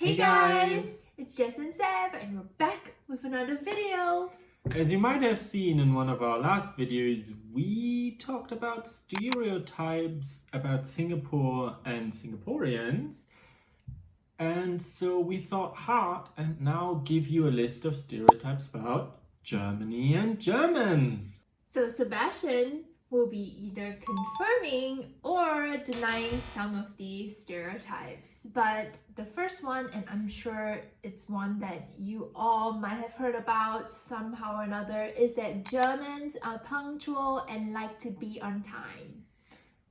Hey guys, it's Jess and Seb and we're back with another video. As you might have seen in one of our last videos, we talked about stereotypes about Singapore and Singaporeans. And so we thought hard and now give you a list of stereotypes about Germany and Germans. So Sebastian will be either confirming or denying some of these stereotypes. But the first one, and I'm sure it's one that you all might have heard about somehow or another, is that Germans are punctual and like to be on time.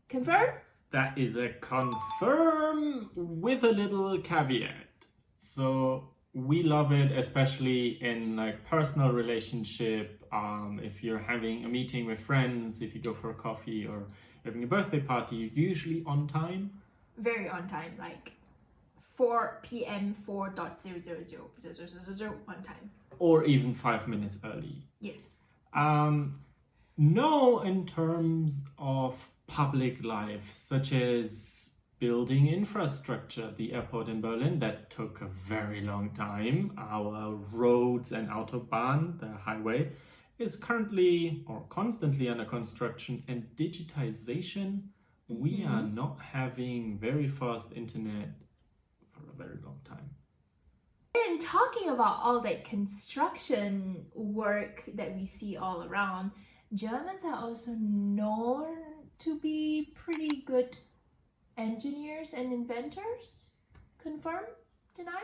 Confirm? That is a confirm with a little caveat. So we love it, especially in like personal relationship. If you're having a meeting with friends, if you go for a coffee or having a birthday party, you're usually on time. Very on time, like 4 p.m. 4.000 on time. Or even 5 minutes early. Yes. No, in terms of public life, such as building infrastructure, the airport in Berlin, that took a very long time. Our roads and Autobahn, the highway, is currently or constantly under construction, and digitization, we are not having very fast internet for a very long time. And talking about all that construction work that we see all around, Germans are also known to be pretty good engineers and inventors. Confirm? Deny?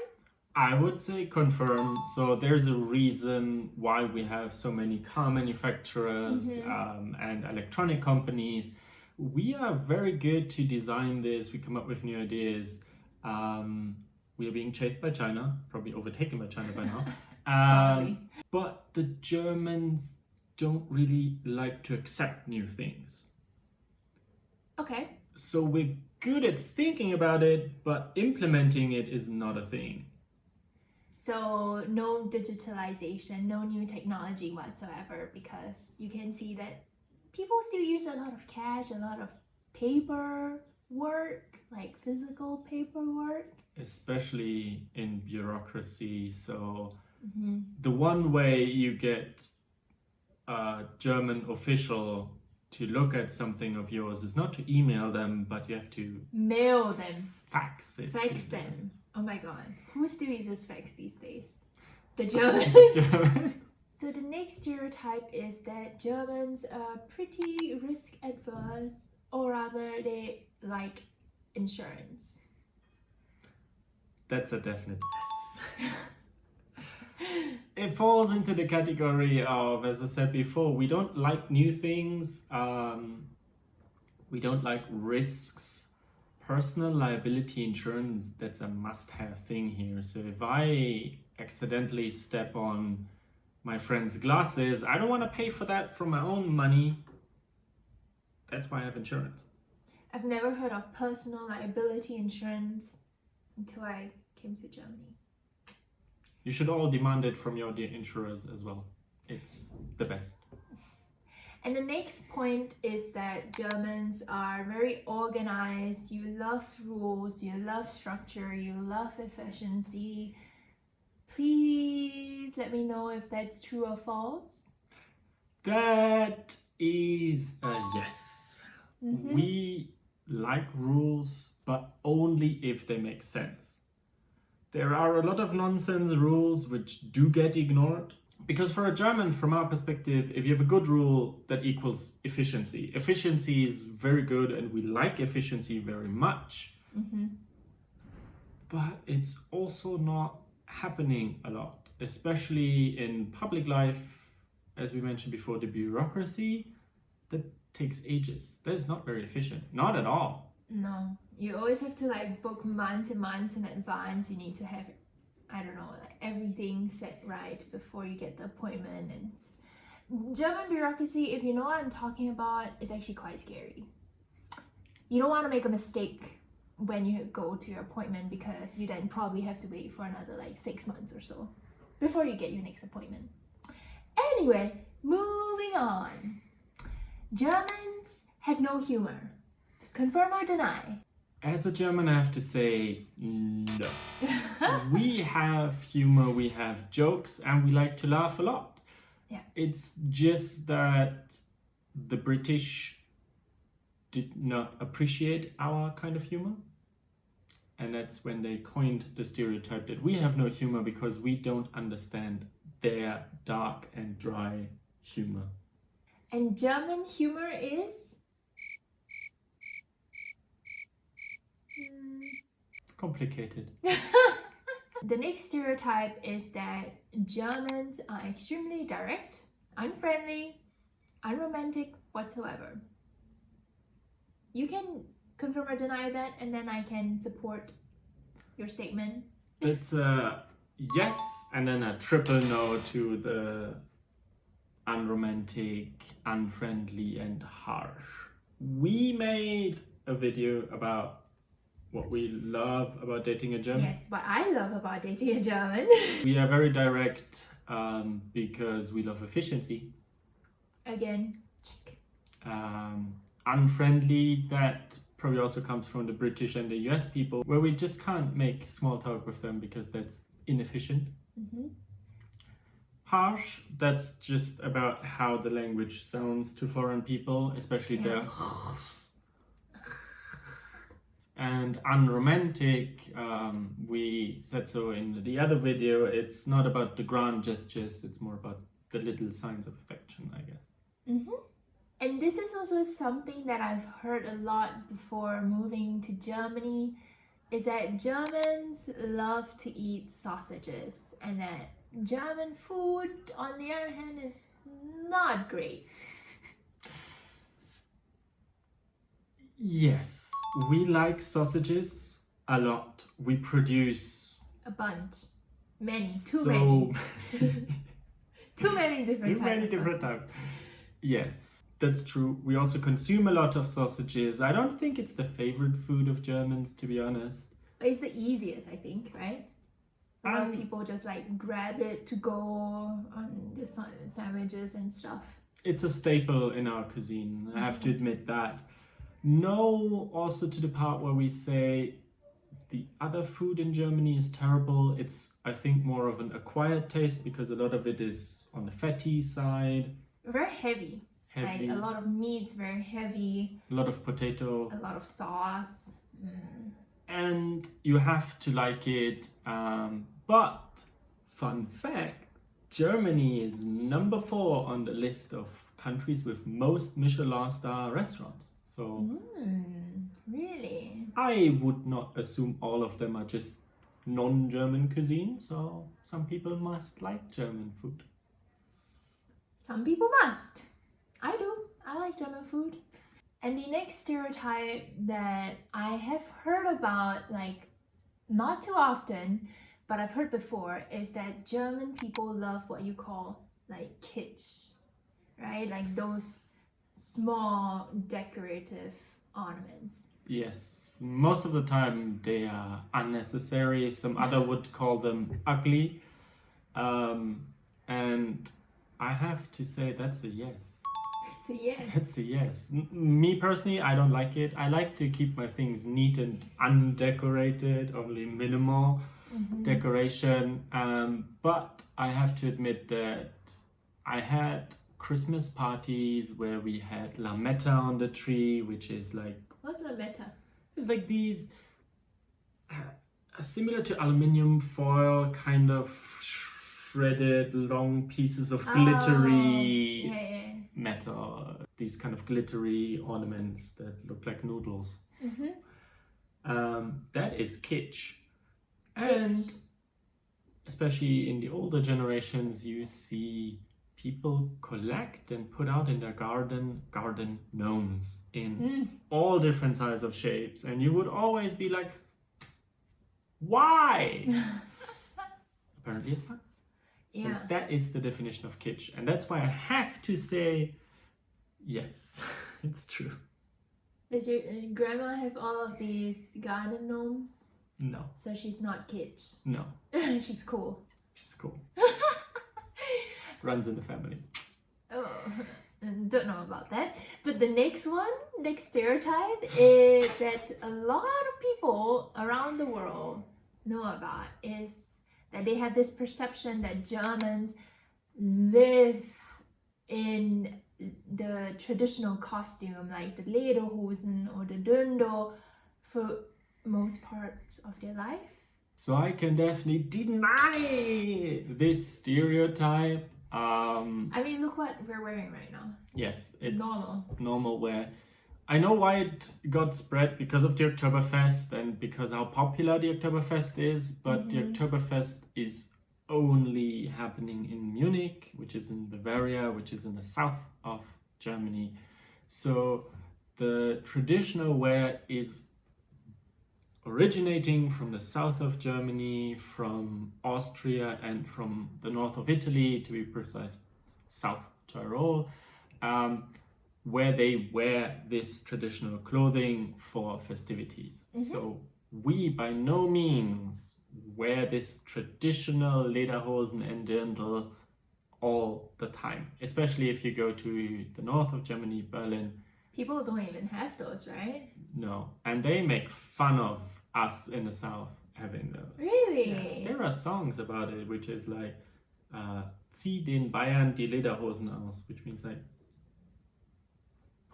I would say confirm. So there's a reason why we have so many car manufacturers and electronic companies. We are very good to design this. We come up with new ideas. We are being chased by China, probably overtaken by China by now. But the Germans don't really like to accept new things. Okay. So we're good at thinking about it, but implementing it is not a thing. So no digitalization, no new technology whatsoever, because you can see that people still use a lot of cash, a lot of paper work, like physical paperwork. Especially in bureaucracy. So the one way you get a German official to look at something of yours is not to email them, but you have to mail them, fax it. Fax them. Oh my god, who still uses fax these days? The Germans. So the next stereotype is that Germans are pretty risk adverse, or rather they like insurance. That's a definite yes. It falls into the category of, as I said before, we don't like new things. We don't like risks. Personal liability insurance, that's a must-have thing here. So if I accidentally step on my friend's glasses, I don't want to pay for that from my own money. That's why I have insurance. I've never heard of personal liability insurance until I came to Germany. You should all demand it from your dear insurers as well. It's the best. And the next point is that Germans are very organized. You love rules, you love structure, you love efficiency. Please let me know if that's true or false. That is a yes. We like rules, but only if they make sense. There are a lot of nonsense rules which do get ignored. Because for a German, from our perspective, if you have a good rule, that equals efficiency. Efficiency is very good and we like efficiency very much. But it's also not happening a lot, especially in public life. As we mentioned before, the bureaucracy, that takes ages. That is not very efficient, not at all. No, you always have to like book months and months in advance. You need to have, I don't know, like everything set right before you get the appointment. And German bureaucracy, if you know what I'm talking about, is actually quite scary. You don't want to make a mistake when you go to your appointment, because you then probably have to wait for another like 6 months or so before you get your next appointment. Anyway, moving on. Germans have no humor. Confirm or deny? As a German, I have to say no. We have humor, we have jokes, and we like to laugh a lot. Yeah. It's just that the British did not appreciate our kind of humor. And that's when they coined the stereotype that we have no humor because we don't understand their dark and dry humor. And German humor is? Complicated. The next stereotype is that Germans are extremely direct, unfriendly, unromantic whatsoever. You can confirm or deny that, and then I can support your statement. It's a yes and then a triple no to the unromantic, unfriendly, and harsh. We made a video about what we love about dating a German. Yes, what I love about dating a German. We are very direct because we love efficiency. Again, check. Unfriendly, that probably also comes from the British and the US people, where we just can't make small talk with them because that's inefficient. Mm-hmm. Harsh, that's just about how the language sounds to foreign people, especially the and unromantic, we said so in the other video, it's not about the grand gestures, it's more about the little signs of affection, I guess. Mm-hmm. And this is also something that I've heard a lot before moving to Germany, is that Germans love to eat sausages, and that German food, on the other hand, is not great. Yes, we like sausages a lot. We produce A bunch. Many. Too so many. Too many different too types many of different sausage. types. Yes, that's true. We also consume a lot of sausages. I don't think it's the favorite food of Germans, to be honest. But it's the easiest, I think, right? A lot of people just like grab it to go on the sandwiches and stuff. It's a staple in our cuisine. I have to admit that. No, also to the part where we say the other food in Germany is terrible. It's, I think, more of an acquired taste because a lot of it is on the fatty side. Very heavy. Heavy. Like a lot of meats, very heavy. A lot of potato. A lot of sauce. And you have to like it. But, fun fact, Germany is number 4 on the list of countries with most Michelin star restaurants. So Really? I would not assume all of them are just non-German cuisine. So some people must like German food. Some people must. I do. I like German food. And the next stereotype that I have heard about, like, not too often, but I've heard before, is that German people love what you call, like, kitsch, right? Like those small decorative ornaments. Yes, most of the time they are unnecessary. Some other would call them ugly. And I have to say that's a yes. It's a yes. That's a yes. Me personally, I don't like it. I like to keep my things neat and undecorated, only minimal decoration. But I have to admit that I had Christmas parties where we had lametta on the tree, which is like... What's lametta? It's like these, similar to aluminium foil, kind of shredded long pieces of glittery metal. These kind of glittery ornaments that look like noodles. That is kitsch. And especially in the older generations, you see people collect and put out in their garden gnomes in all different sizes of shapes, and you would always be like, why? Apparently it's fun. Yeah. And that is the definition of kitsch, and that's why I have to say yes. It's true. Does your grandma have all of these garden gnomes? No. So she's not kitsch. No. She's cool. She's cool. Runs in the family. Oh. Don't know about that. But the next stereotype is that a lot of people around the world know about is that they have this perception that Germans live in the traditional costume, like the Lederhosen or the Dirndl, for most parts of their life. So I can definitely deny this stereotype. I mean, look what we're wearing right now. Yes, it's normal wear. I know why it got spread because of the Oktoberfest and because how popular the Oktoberfest is, but the Oktoberfest is only happening in Munich, which is in Bavaria, which is in the south of Germany. So the traditional wear is originating from the south of Germany, from Austria, and from the north of Italy, to be precise, South Tyrol, where they wear this traditional clothing for festivities. So we by no means wear this traditional Lederhosen and Dirndl all the time, especially if you go to the north of Germany, Berlin. People don't even have those, right? No, and they make fun of us in the south having those. Really? Yeah. There are songs about it, which is like, zieh den Bayern die Lederhosen aus, which means like,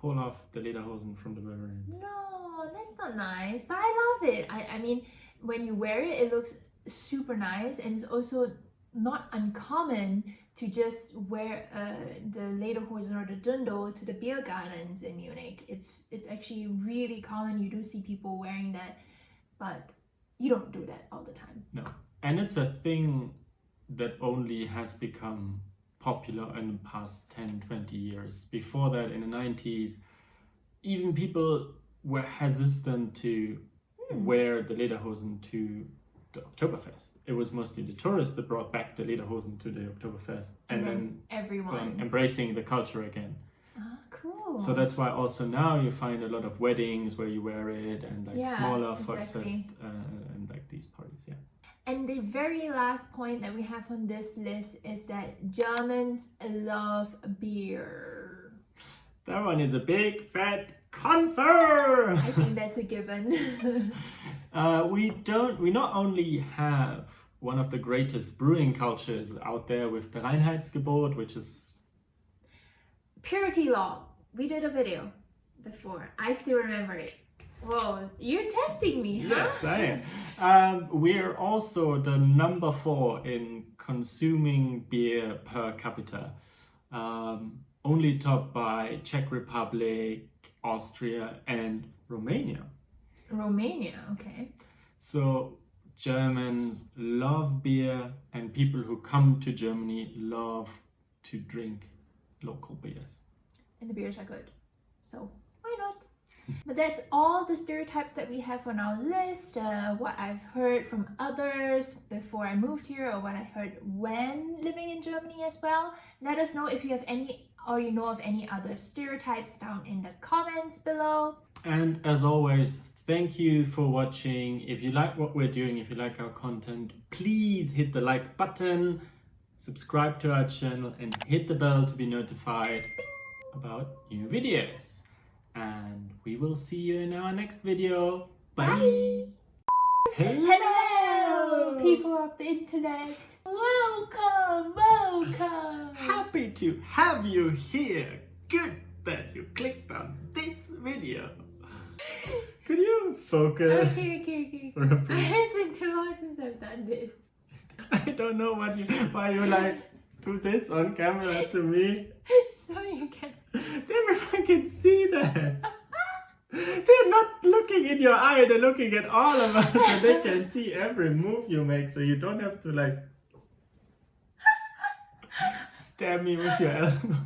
pull off the Lederhosen from the Bavarians. No, that's not nice, but I love it. I mean, when you wear it, it looks super nice, and it's also not uncommon to just wear the Lederhosen or the Dirndl to the beer gardens in Munich. It's actually really common. You do see people wearing that, but you don't do that all the time. No, and it's a thing that only has become popular in the past 10-20 years. Before that, in the 90s, even people were hesitant to wear the Lederhosen to the Oktoberfest. It was mostly the tourists that brought back the Lederhosen to the Oktoberfest, and then everyone embracing the culture again. Ah, cool. So that's why also now you find a lot of weddings where you wear it, and like smaller exactly. Volksfest and like these parties. Yeah. And the very last point that we have on this list is that Germans love beer. That one is a big fat confirm. I think that's a given. We not only have one of the greatest brewing cultures out there with the Reinheitsgebot, which is purity law. We did a video before. I still remember it. Whoa, you're testing me, huh? Yes, I am. We're also the number 4 in consuming beer per capita. Only topped by Czech Republic, Austria, and Romania. Romania, okay. So Germans love beer, and people who come to Germany love to drink local beers. And the beers are good. So why not? But that's all the stereotypes that we have on our list. What I've heard from others before I moved here, or what I heard when living in Germany as well. Let us know if you have any, or you know of any other stereotypes down in the comments below. And as always, thank you for watching. If you like what we're doing, if you like our content, please hit the like button, subscribe to our channel, and hit the bell to be notified about new videos. And we will see you in our next video. Bye! Hello, people of the internet. Welcome, welcome. Happy to have you here. Good that you clicked on this video. Could you focus? Okay. For a brief- It's been too long since I've done this. I don't know why you like do this on camera to me. So you can. Everyone can see that. They're not looking in your eye, they're looking at all of us, so they can see every move you make, so you don't have to like stab me with your elbow.